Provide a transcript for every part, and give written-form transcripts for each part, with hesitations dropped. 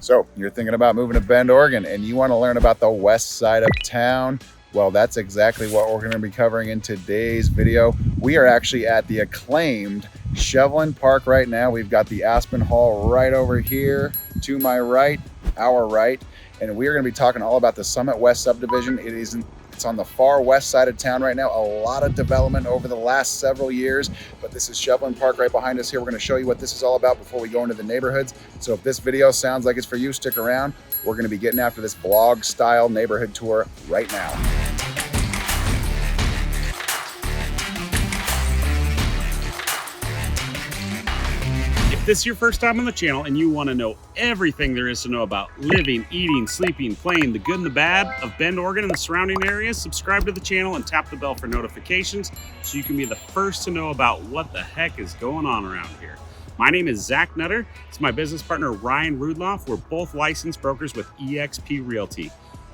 So you're thinking about moving to Bend, Oregon, and you want to learn about the west side of town? Well, that's exactly what we're going to be covering in today's video. We are actually at the acclaimed Shevlin Park right now. We've got the Aspen Hall right over here to my right, our right, and we are going to be talking all about the Summit West subdivision. It's on the far west side of town right now. A lot of development over the last several years, but this is Shevlin Park right behind us here. We're going to show you what this is all about before we go into the neighborhoods. So if this video sounds like it's for you, stick around. We're going to be getting after this vlog style neighborhood tour right now. If this is your first time on the channel and you want to know everything there is to know about living, eating, sleeping, playing, the good and the bad of Bend, Oregon and the surrounding areas, subscribe to the channel and tap the bell for notifications so you can be the first to know about what the heck is going on around here. My name is Zach Nutter. It's my business partner, Ryan Rudloff. We're both licensed brokers with eXp Realty.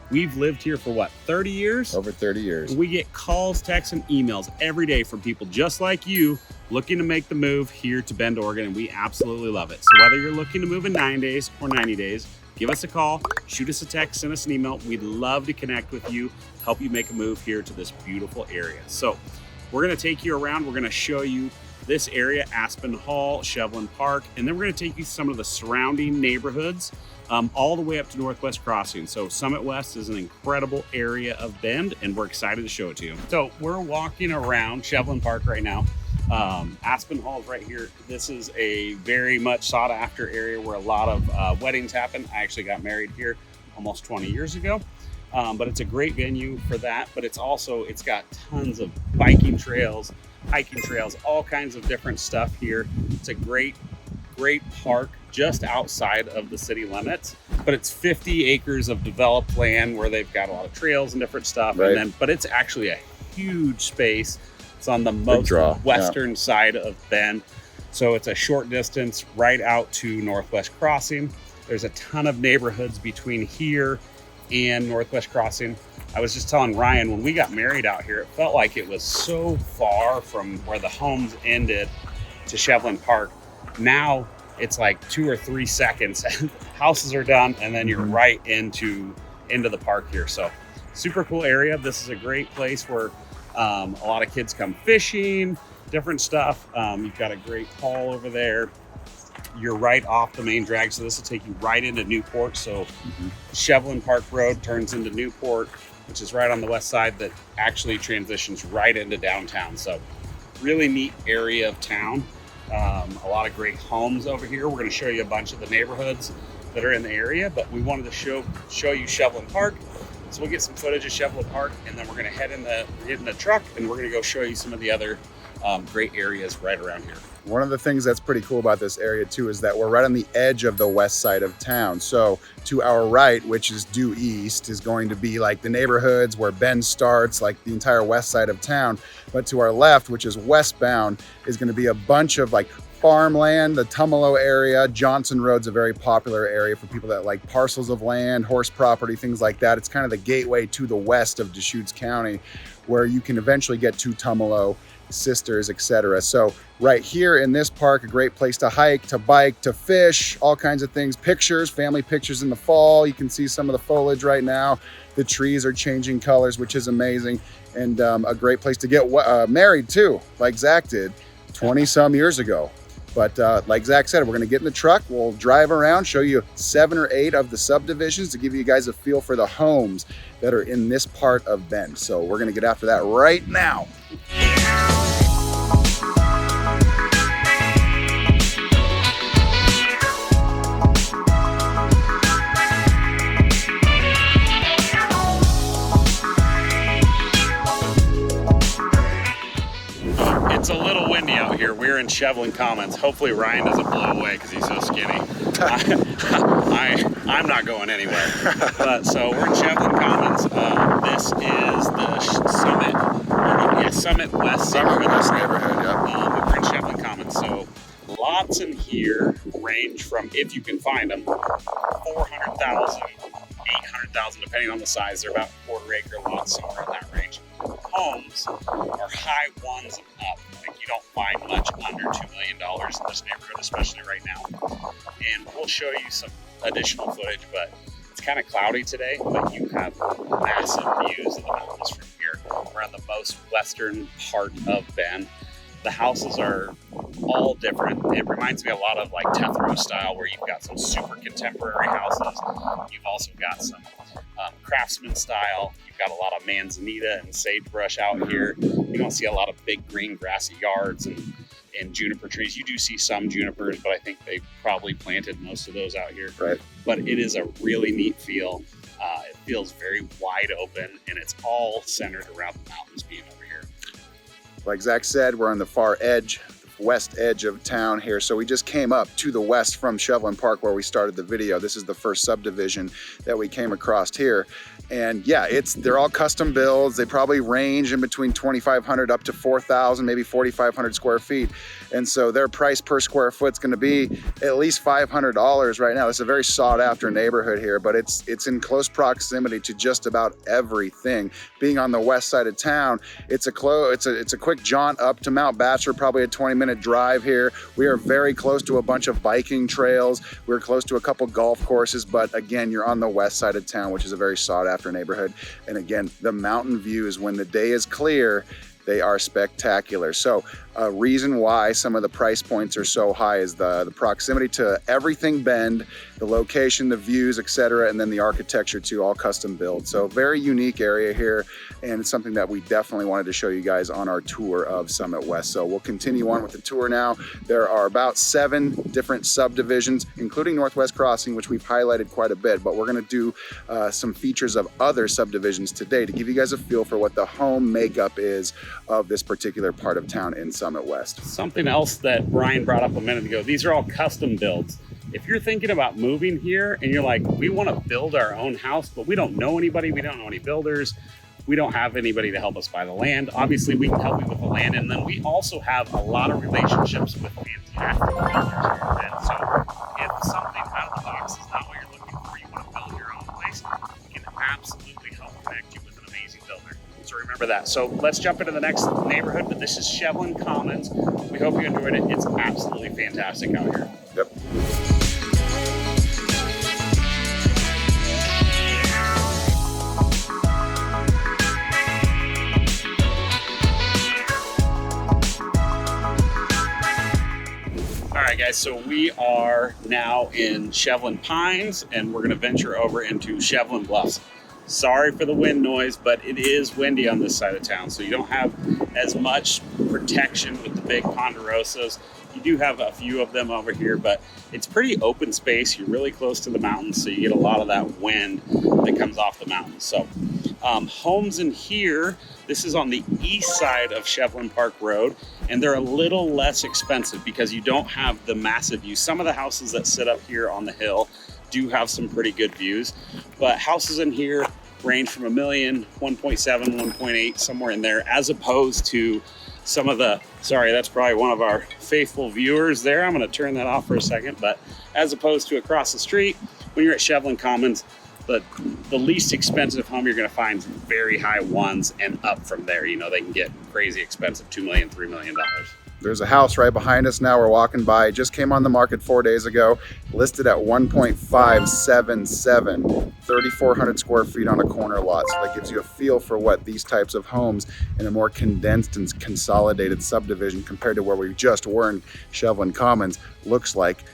We've lived here for what, 30 years? Over 30 years. And we get calls, texts, and emails every day from people just like you looking to make the move here to Bend, Oregon, and we absolutely love it. So whether you're looking to move in 9 days or 90 days, give us a call, shoot us a text, send us an email. We'd love to connect with you, help you make a move here to this beautiful area. So we're gonna take you around. We're gonna show you this area, Aspen Hall, Shevlin Park, and then we're gonna take you to some of the surrounding neighborhoods, all the way up to Northwest Crossing. So Summit West is an incredible area of Bend, and we're excited to show it to you. So we're walking around Shevlin Park right now. Aspen Hall is right here. This is a very much sought after area where a lot of weddings happen. I actually got married here almost 20 years ago. But it's a great venue for that. But it's got tons of biking trails, hiking trails, all kinds of different stuff here. It's a great park just outside of the city limits, but it's 50 acres of developed land where they've got a lot of trails and different stuff. Right. But it's actually a huge space. It's on the most western side of Bend. So it's a short distance right out to Northwest Crossing. There's a ton of neighborhoods between here and Northwest Crossing. I was just telling Ryan, when we got married out here, it felt like it was so far from where the homes ended to Shevlin Park. Now it's like 2 or 3 seconds. Houses are done, and then you're right into the park here. So super cool area. This is a great place where a lot of kids come fishing, different stuff. You've got a great hall over there. You're right off the main drag, so this will take you right into Newport. So Shevlin Park Road turns into Newport, which is right on the west side that actually transitions right into downtown. So really neat area of town. A lot of great homes over here. We're going to show you a bunch of the neighborhoods that are in the area, but we wanted to show you Shevlin Park. So we'll get some footage of Shevlin Park, and then we're going to head in the truck, and we're going to go show you some of the other great areas right around here. One of the things that's pretty cool about this area too is that we're right on the edge of the west side of town. So to our right, which is due east, is going to be like the neighborhoods where Bend starts, like the entire west side of town. But to our left, which is westbound, is going to be a bunch of like farmland, the Tumalo area. Johnson Road's a very popular area for people that like parcels of land, horse property, things like that. It's kind of the gateway to the west of Deschutes County, where you can eventually get to Tumalo, Sisters, etc. So right here in this park, a great place to hike, to bike, to fish, all kinds of things. Pictures, family pictures in the fall. You can see some of the foliage right now. The trees are changing colors, which is amazing. And a great place to get married too, like Zach did 20 some years ago. But like Zach said, we're gonna get in the truck, we'll drive around, show you 7 or 8 of the subdivisions to give you guys a feel for the homes that are in this part of Bend. So we're gonna get after that right now. It's a little windy out here. We're in Shevlin Commons. Hopefully Ryan doesn't blow away because he's so skinny. I'm not going anywhere. But so we're in Shevlin Commons. This is the Summit West neighborhood. Yeah. We're in Shevlin Commons. So lots in here range from, if you can find them, 400,000, 800,000, depending on the size. They're about quarter-acre lots, somewhere in that range. Homes are high ones and up. Like, you don't find much under $2 million in this neighborhood, especially right now. And we'll show you some additional footage, but it's kind of cloudy today, but you have massive views of the mountains from here. We're on the most western part of Bend. The houses are all different. It reminds me a lot of like Tethro style, where you've got some super contemporary houses. You've also got some craftsman style. You've got a lot of manzanita and sagebrush out here. You don't see a lot of big green grassy yards and juniper trees. You do see some junipers, but I think they probably planted most of those out here. Right. But it is a really neat feel. It feels very wide open, and it's all centered around the mountains being over here. Like Zach said, we're on the far edge, the west edge of town here. So we just came up to the west from Shevlin Park where we started the video. This is the first subdivision that we came across here. And yeah, they're all custom builds. They probably range in between 2,500 up to 4,000, maybe 4,500 square feet. And so their price per square foot is going to be at least $500 right now. It's a very sought after neighborhood here, but it's in close proximity to just about everything. Being on the west side of town, it's a quick jaunt up to Mount Bachelor, probably a 20-minute drive here. We are very close to a bunch of biking trails. We're close to a couple golf courses, but again, you're on the west side of town, which is a very sought after neighborhood. And again, the mountain views, when the day is clear, they are spectacular. So a reason why some of the price points are so high is the proximity to everything Bend, the location, the views, etc., and then the architecture too, all custom built. So very unique area here, and it's something that we definitely wanted to show you guys on our tour of Summit West. So we'll continue on with the tour now. There are about 7 different subdivisions, including Northwest Crossing, which we've highlighted quite a bit, but we're gonna do some features of other subdivisions today to give you guys a feel for what the home makeup is of this particular part of town in Summit West. Something else that Brian brought up a minute ago, these are all custom builds. If you're thinking about moving here and you're like, we want to build our own house, but we don't know anybody, we don't know any builders, we don't have anybody to help us buy the land. Obviously, we can help you with the land, and then we also have a lot of relationships with fantastic builders here. And so if something out of the box is not what you're looking for, you want to build your own place, we can absolutely help connect you with an amazing builder. So remember that. So let's jump into the next neighborhood, but this is Shevlin Commons. We hope you enjoyed it. It's absolutely fantastic out here. Yep. All right, guys, so we are now in Shevlin Pines, and we're going to venture over into Shevlin Bluffs. Sorry for the wind noise, but it is windy on this side of town, so you don't have as much protection with the big ponderosas. You do have a few of them over here, but it's pretty open space. You're really close to the mountains, so you get a lot of that wind that comes off the mountains. So homes in here, this is on the east side of Shevlin Park Road, and they're a little less expensive because you don't have the massive view. Some of the houses that sit up here on the hill do have some pretty good views, but houses in here range from $1 million, 1.7, 1.8, somewhere in there, as opposed to some of the, sorry, that's probably one of our faithful viewers there. I'm going to turn that off for a second, but as opposed to across the street, when you're at Shevlin Commons, the least expensive home you're going to find is very high ones and up from there. You know, they can get crazy expensive, $2 million, $3 million. There's a house right behind us now. We're walking by. It just came on the market 4 days ago, listed at 1.577, 3,400 square feet on a corner lot. So that gives you a feel for what these types of homes in a more condensed and consolidated subdivision compared to where we just were in Shevlin Commons looks like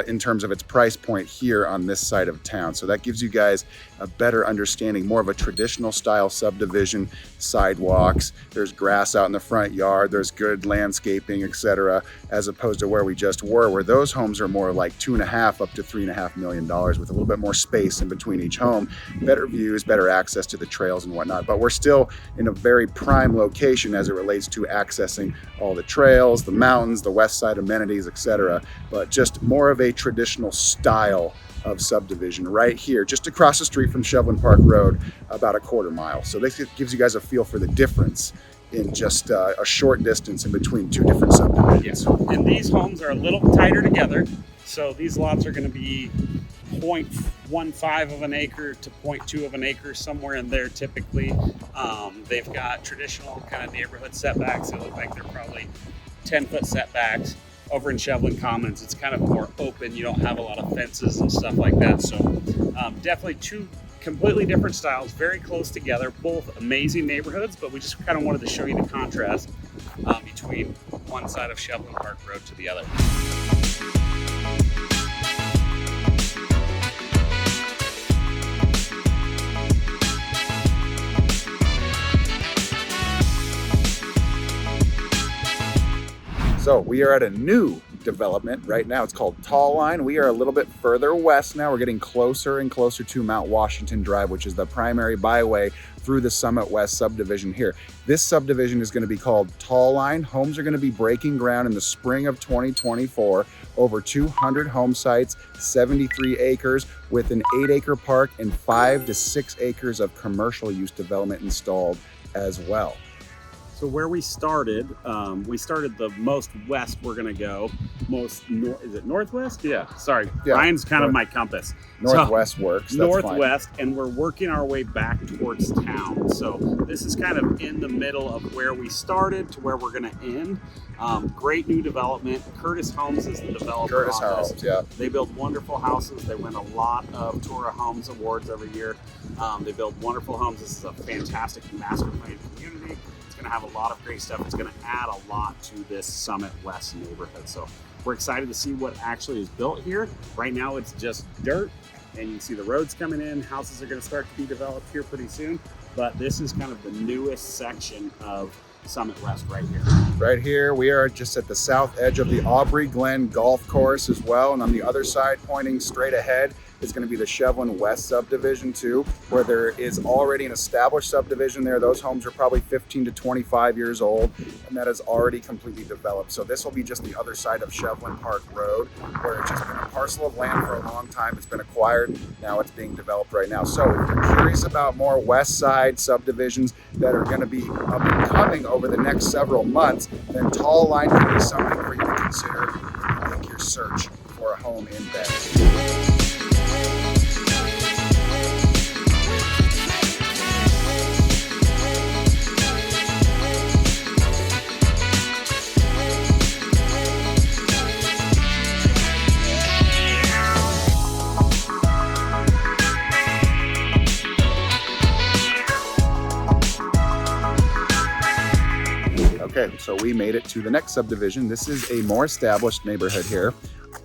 in terms of its price point here on this side of town. So that gives you guys a better understanding, more of a traditional style subdivision, sidewalks, there's grass out in the front yard, there's good landscaping, etc., as opposed to where we just were, where those homes are more like $2.5 up to $3.5 million with a little bit more space in between each home, better views, better access to the trails and whatnot. But we're still in a very prime location as it relates to accessing all the trails, the mountains, the west side amenities, etc., but just more of a traditional style of subdivision right here, just across the street from Shevlin Park Road, about a quarter mile. So this gives you guys a feel for the difference in just a short distance in between two different subdivisions. Yeah. And these homes are a little tighter together. So these lots are going to be 0.15 of an acre to 0.2 of an acre, somewhere in there typically. They've got traditional kind of neighborhood setbacks. They look like they're probably 10-foot setbacks. over in Shevlin Commons, it's kind of more open. You don't have a lot of fences and stuff like that. So definitely two completely different styles, very close together, both amazing neighborhoods, but we just kind of wanted to show you the contrast between one side of Shevlin Park Road to the other. So we are at a new development right now. It's called Tallinn. We are a little bit further west now. We're getting closer and closer to Mount Washington Drive, which is the primary byway through the Summit West subdivision here. This subdivision is going to be called Tallinn. Homes are going to be breaking ground in the spring of 2024. Over 200 home sites, 73 acres with an 8-acre park and 5 to 6 acres of commercial use development installed as well. So where we started the most west we're gonna go. Is it northwest? Yeah, sorry. Yeah. Ryan's kind of my compass. Northwest works, that's northwest, fine. And we're working our way back towards town. So this is kind of in the middle of where we started to where we're gonna end. Great new development. Curtis Homes is the developer. Curtis Homes, yeah. They build wonderful houses. They win a lot of Torah Homes awards every year. They build wonderful homes. This is a fantastic master planned community. Going to have a lot of great stuff. It's going to add a lot to this Summit West neighborhood. So we're excited to see what actually is built here. Right now it's just dirt, and you can see the roads coming in. Houses are going to start to be developed here pretty soon. But this is kind of the newest section of Summit West right here. Right here, we are just at the south edge of the Aubrey Glen Golf Course as well. And on the other side, pointing straight ahead, is going to be the Shevlin West subdivision too, where there is already an established subdivision there. Those homes are probably 15 to 25 years old, and that is already completely developed. So this will be just the other side of Shevlin Park Road, where it's just been a parcel of land for a long time. It's been acquired. Now it's being developed right now. So if you're curious about more west side subdivisions that are going to be up and coming over the next several months, then Tallinn could be something for you to consider when you make your search for a home in Bend. Okay, so we made it to the next subdivision. This is a more established neighborhood here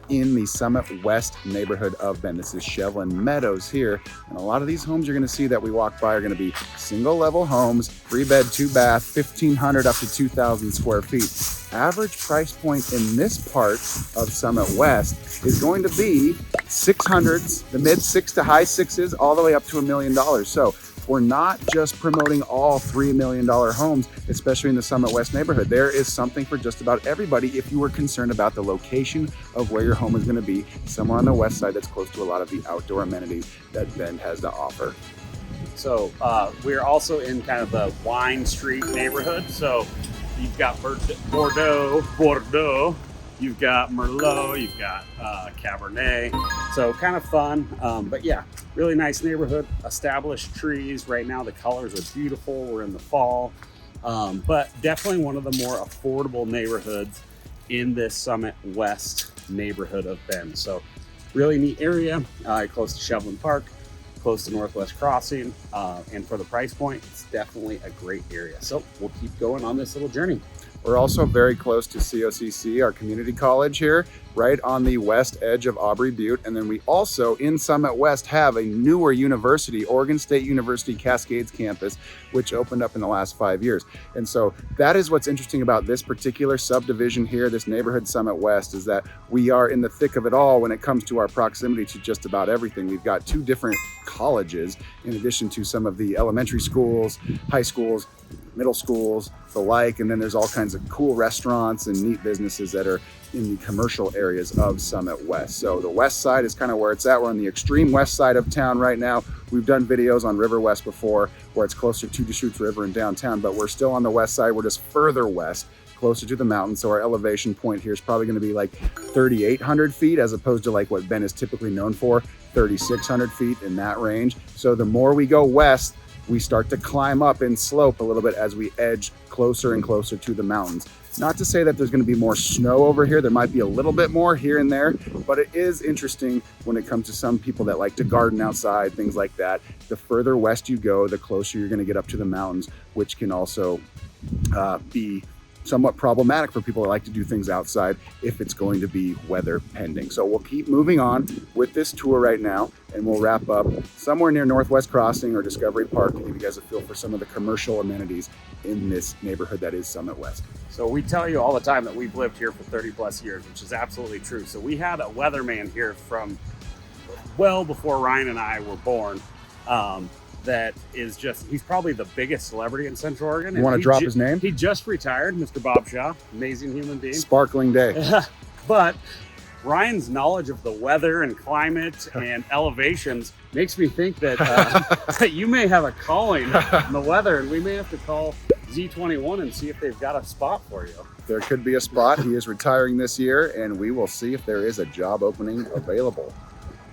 in the Summit West neighborhood of Bend. This is Shevlin Meadows here. And a lot of these homes you're gonna see that we walk by are gonna be single level homes, 3-bed, 2-bath, 1,500 up to 2,000 square feet. Average price point in this part of Summit West is going to be 600s, the mid 6 to high 6s, all the way up to $1 million. So we're not just promoting all $3 million homes, especially in the Summit West neighborhood. There is something for just about everybody if you were concerned about the location of where your home is going to be, somewhere on the west side that's close to a lot of the outdoor amenities that Bend has to offer. So we're also in kind of the Wine Street neighborhood. So you've got Bordeaux, you've got Merlot, you've got Cabernet. So kind of fun, but yeah, really nice neighborhood, established trees. Right now the colors are beautiful. We're in the fall, but definitely one of the more affordable neighborhoods in this Summit West neighborhood of Bend. So really neat area, close to Shevlin Park, close to Northwest Crossing, and for the price point, it's definitely a great area. So we'll keep going on this little journey. We're also very close to COCC, our community college here, right on the west edge of Aubrey Butte. And then we also, in Summit West, have a newer university, Oregon State University Cascades campus, which opened up in the last 5 years. And so that is what's interesting about this particular subdivision here, this neighborhood Summit West, is that we are in the thick of it all when it comes to our proximity to just about everything. We've got 2 different colleges, in addition to some of the elementary schools, high schools, middle schools, the like, and then there's all kinds of cool restaurants and neat businesses that are in the commercial areas of Summit West. So the west side is kind of where it's at. We're on the extreme west side of town right now. We've done videos on River West before where it's closer to Deschutes River and downtown, but we're still on the west side. We're just further west, closer to the mountain. So our elevation point here is probably going to be like 3,800 feet as opposed to like what Bend is typically known for, 3,600 feet, in that range. So the more we go west, we start to climb up in slope a little bit as we edge closer and closer to the mountains. Not to say that there's going to be more snow over here. There might be a little bit more here and there, but it is interesting when it comes to some people that like to garden outside, things like that. The further west you go, the closer you're going to get up to the mountains, which can also be somewhat problematic for people that like to do things outside if it's going to be weather pending. So we'll keep moving on with this tour right now, and we'll wrap up somewhere near Northwest Crossing or Discovery Park to give you guys a feel for some of the commercial amenities in this neighborhood that is Summit West. So we tell you all the time that we've lived here for 30 plus years, which is absolutely true. So we had a weatherman here from well before Ryan and I were born. That is just, he's probably the biggest celebrity in Central Oregon. You want to drop his name? He just retired, Mr. Bob Shaw, amazing human being. Sparkling day. But Ryan's knowledge of the weather and climate and elevations makes me think that, that you may have a calling in the weather, and we may have to call Z21 and see if they've got a spot for you. There could be a spot. He is retiring this year, and we will see if there is a job opening available.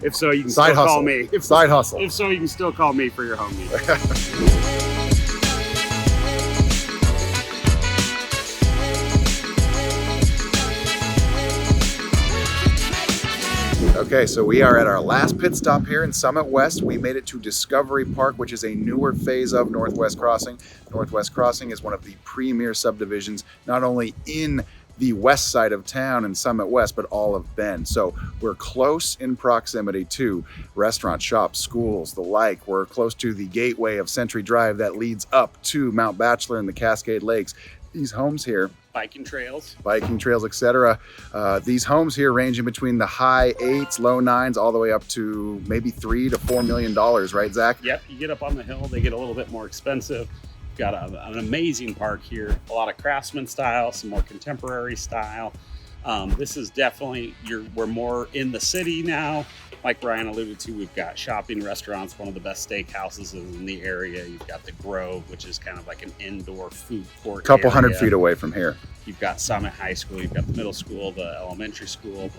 If so, you can still call me. Side hustle. If so, you can still call me for your home meeting. Okay, so we are at our last pit stop here in Summit West. We made it to Discovery Park, which is a newer phase of Northwest Crossing. Northwest Crossing is one of the premier subdivisions, not only in the west side of town in Summit West, but all of Bend. So we're close in proximity to restaurants, shops, schools, the like. We're close to the gateway of Century Drive that leads up to Mount Bachelor and the Cascade Lakes. These homes here, biking trails, etc. These homes here range in between the high 8s, low 9s, all the way up to maybe $3 to $4 million, right, Zach? Yep, you get up on the hill, they get a little bit more expensive. Got an amazing park here, a lot of craftsman style, some more contemporary style. This is definitely, we're more in the city now. Like Brian alluded to, we've got shopping, restaurants, one of the best steakhouses in the area. You've got the Grove, which is kind of like an indoor food court. Couple hundred feet away from here. You've got Summit High School, you've got the middle school, the elementary school.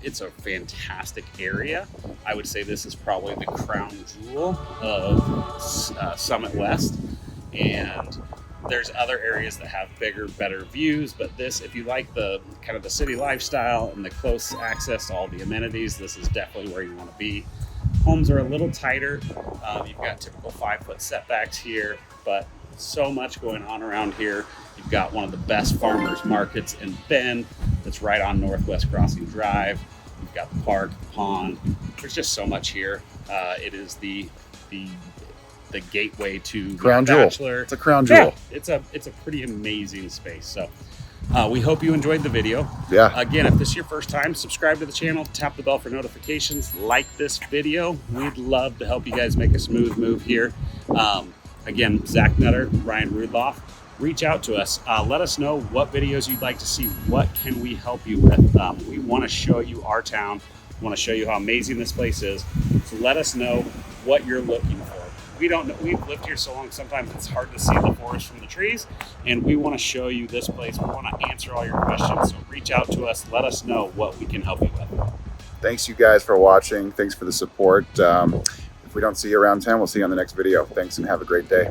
It's a fantastic area. I would say this is probably the crown jewel of Summit West. And there's other areas that have bigger, better views, but this, if you like the kind of the city lifestyle and the close access to all the amenities, this is definitely where you want to be. Homes are a little tighter. You've got typical 5-foot setbacks here, but so much going on around here. You've got one of the best farmers markets in Bend that's right on Northwest Crossing Drive. You've got the park, the pond. There's just so much here. It is the gateway to Crown Bachelor. Jewel. It's a crown jewel. Yeah, it's a pretty amazing space. So we hope you enjoyed the video. Yeah. Again, if this is your first time, subscribe to the channel, tap the bell for notifications, like this video. We'd love to help you guys make a smooth move here. Again, Zach Nutter, Ryan Rudloff, reach out to us. Let us know what videos you'd like to see. What can we help you with? We want to show you our town. We want to show you how amazing this place is. So let us know what you're looking for. We don't know. We've lived here so long, sometimes it's hard to see the forest from the trees, and we want to show you this place. We want to answer all your questions, so reach out to us. Let us know what we can help you with. Thanks, you guys, for watching. Thanks for the support. If we don't see you around town, we'll see you on the next video. Thanks, and have a great day.